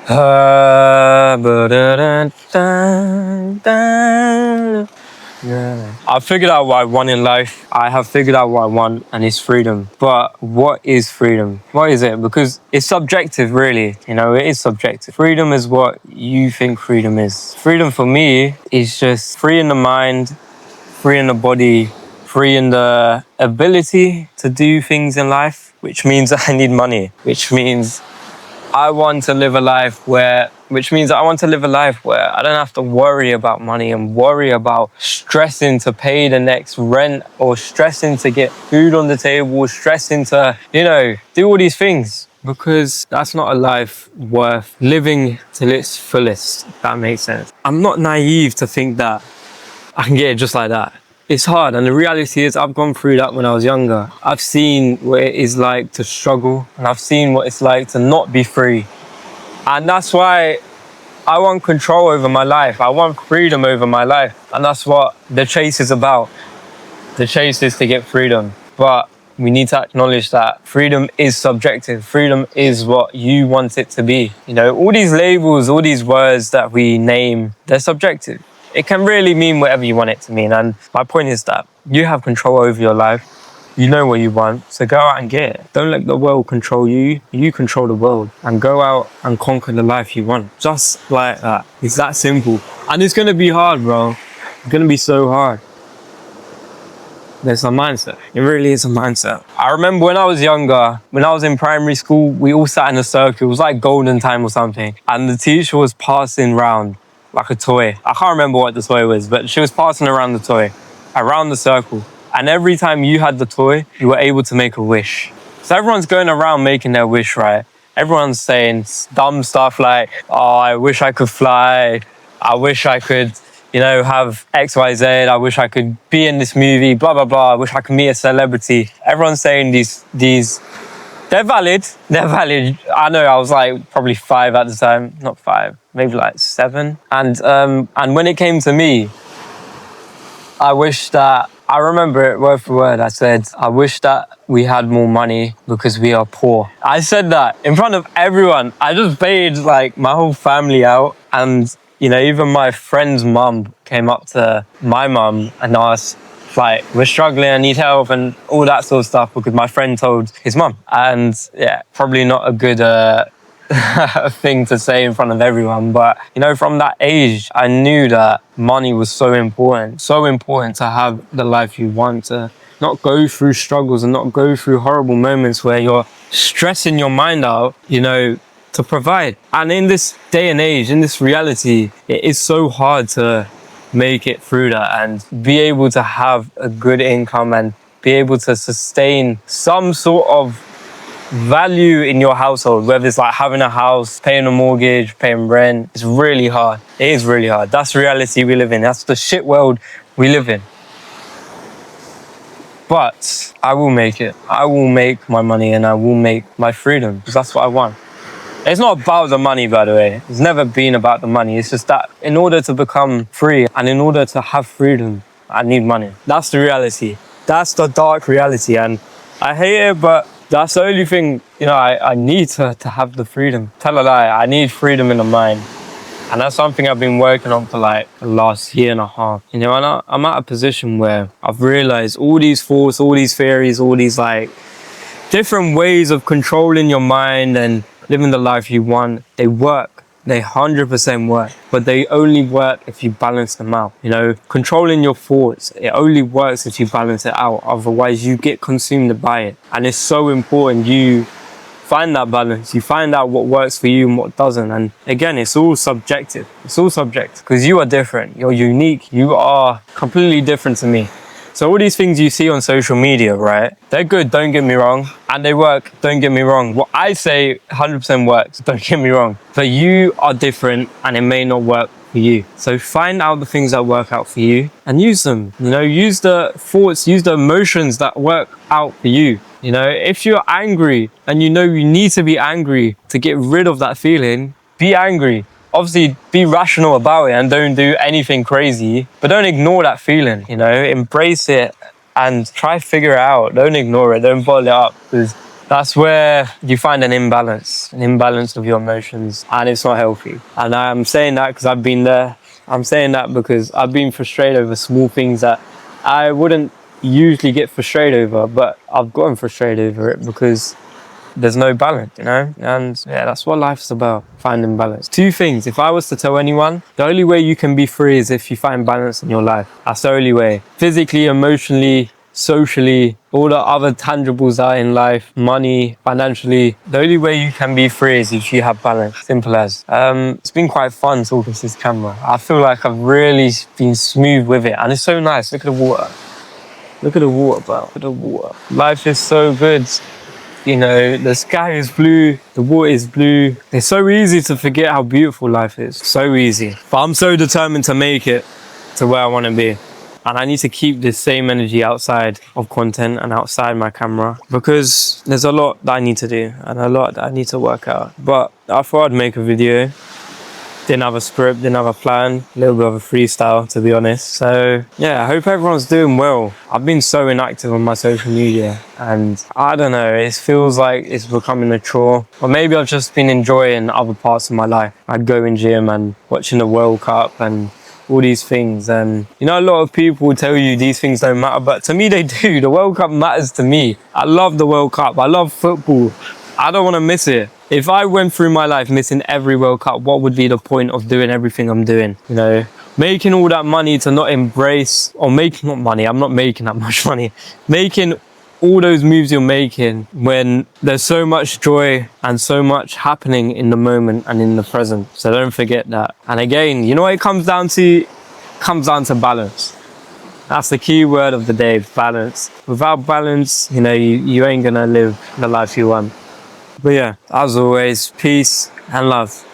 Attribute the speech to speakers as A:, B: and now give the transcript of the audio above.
A: I figured out what I want in life. I have figured out what I want, and it's freedom. But what is freedom? What is it? Because it's subjective, really. You know, it is subjective. Freedom is what you think freedom is. Freedom for me is just free in the mind, free in the body, free in the ability to do things in life, which means I need money, which means I want to live a life where I don't have to worry about money and worry about stressing to pay the next rent or stressing to get food on the table, stressing to, do all these things. Because that's not a life worth living till its fullest, if that makes sense. I'm not naive to think that I can get it just like that. It's hard, and the reality is I've gone through that when I was younger. I've seen what it is like to struggle, and I've seen what it's like to not be free. And that's why I want control over my life. I want freedom over my life. And that's what the chase is about. The chase is to get freedom. But we need to acknowledge that freedom is subjective. Freedom is what you want it to be. All these labels, all these words that we name, they're subjective. It can really mean whatever you want it to mean. And my point is that you have control over your life. You know what you want, so go out and get it. Don't let the world control you. You control the world. And go out and conquer the life you want. Just like that. It's that simple. And it's going to be hard, bro. It's going to be so hard. There's a mindset. It really is a mindset. I remember when I was younger, when I was in primary school, we all sat in a circle. It was like golden time or something. And the teacher was passing round like a toy. I can't remember what the toy was, but she was passing around the toy, around the circle. And every time you had the toy, you were able to make a wish. So everyone's going around making their wish, right? Everyone's saying dumb stuff like, oh, I wish I could fly. I wish I could, have X, Y, Z. I wish I could be in this movie, blah, blah, blah. I wish I could meet a celebrity. Everyone's saying these. They're valid. They're valid. I know I was like probably 5 at the time. Not 5, maybe like 7. And when it came to me, I remember it word for word. I said, I wish that we had more money because we are poor. I said that in front of everyone. I just paid like my whole family out. And, even my friend's mum came up to my mum and asked, like, we're struggling, I need help and all that sort of stuff because my friend told his mum. And yeah, probably not a good thing to say in front of everyone. But, from that age, I knew that money was so important to have the life you want, to not go through struggles and not go through horrible moments where you're stressing your mind out, to provide. And in this day and age, in this reality, it is so hard to make it through that and be able to have a good income and be able to sustain some sort of value in your household, whether it's like having a house, paying a mortgage, paying rent. It's really hard. It is really hard. That's the reality we live in. That's the shit world we live in. But I will make it. I will make my money and I will make my freedom because that's what I want. It's not about the money, by the way. It's never been about the money. It's just that in order to become free and in order to have freedom, I need money. That's the reality. That's the dark reality. And I hate it, but that's the only thing, I need to have the freedom. Tell a lie, I need freedom in the mind. And that's something I've been working on for like the last year and a half. And I'm at a position where I've realized all these thoughts, all these theories, all these like different ways of controlling your mind and living the life you want, they work. They 100% work, but they only work if you balance them out. Controlling your thoughts, it only works if you balance it out. Otherwise, you get consumed by it. And it's so important you find that balance. You find out what works for you and what doesn't. And again, it's all subjective. It's all subjective because you are different. You're unique. You are completely different to me. So all these things you see on social media, right? They're good, don't get me wrong. And they work, don't get me wrong. What I say 100% works, don't get me wrong. But you are different and it may not work for you. So find out the things that work out for you and use them. Use the thoughts, use the emotions that work out for you. If you're angry and you need to be angry to get rid of that feeling, be angry. Obviously, be rational about it and don't do anything crazy, but don't ignore that feeling, embrace it and try to figure it out. Don't ignore it, don't bottle it up because that's where you find an imbalance of your emotions, and it's not healthy. And I'm saying that because I've been there. I'm saying that because I've been frustrated over small things that I wouldn't usually get frustrated over, but I've gotten frustrated over it because there's no balance, you know? And yeah, that's what life's about, finding balance. Two things, if I was to tell anyone, the only way you can be free is if you find balance in your life. That's the only way. Physically, emotionally, socially, all the other tangibles that are in life, money, financially, the only way you can be free is if you have balance. Simple as. It's been quite fun talking to this camera. I feel like I've really been smooth with it, and it's so nice. Look at the water. Look at the water, bro. Look at the water. Life is so good. You know, the sky is blue, the water is blue. It's so easy to forget how beautiful life is. So easy. But I'm so determined to make it to where I want to be. And I need to keep this same energy outside of content and outside my camera, because there's a lot that I need to do and a lot that I need to work out. But I thought I'd make a video. Didn't have a script, didn't have a plan, a little bit of a freestyle, to be honest. So yeah, I hope everyone's doing well. I've been so inactive on my social media, and I don't know, it feels like it's becoming a chore. Or maybe I've just been enjoying other parts of my life. I'd go in gym and watching the World Cup and all these things. And you know, a lot of people will tell you these things don't matter, but to me they do. The World Cup matters to me. I love the World Cup. I love football. I don't want to miss it. If I went through my life missing every World Cup, what would be the point of doing everything I'm doing? You know, making all that money to not embrace, or making, not money, I'm not making that much money, making all those moves you're making when there's so much joy and so much happening in the moment and in the present. So don't forget that. And again, you know what it comes down to? It comes down to balance. That's the key word of the day, balance. Without balance, you know, you ain't gonna live the life you want. But yeah, as always, peace and love.